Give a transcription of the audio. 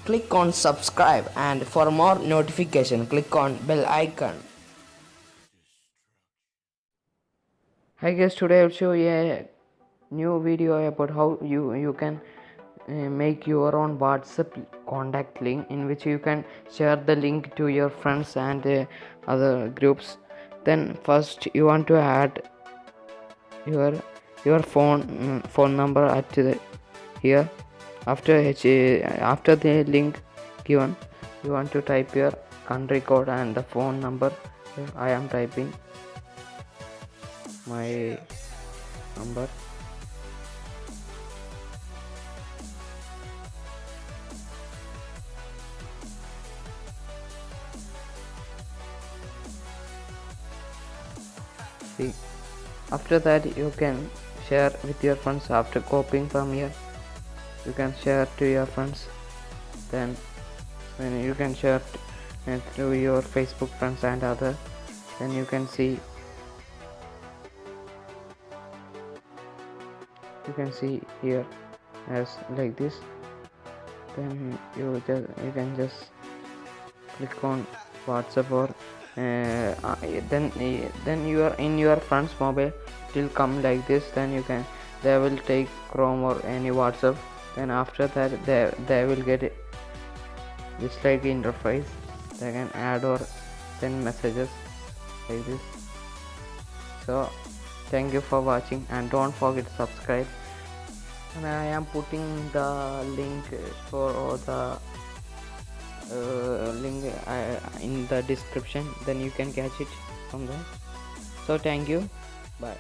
Click on subscribe, and for more notification click on bell icon. Hi guys, today I'll show you a new video about how you can make your own WhatsApp contact link, in which you can share the link to your friends and other groups. Then first you want to add your phone number at the here. After the link given, you want to type your country code and the phone number. I am typing my number. See, after that you can share with your friends. After copying from here, you can share to your friends. Then when you can share through your Facebook friends and other, then you can see here as like this. Then you can just click on WhatsApp, or then you are in your friend's mobile. It will come like this. Then they will take Chrome or any WhatsApp. Then after that they will get this like interface. They can add or send messages like this. So thank you for watching, and don't forget to subscribe. And I am putting the link for the link in the description. Then you can catch it from there. So thank you, bye.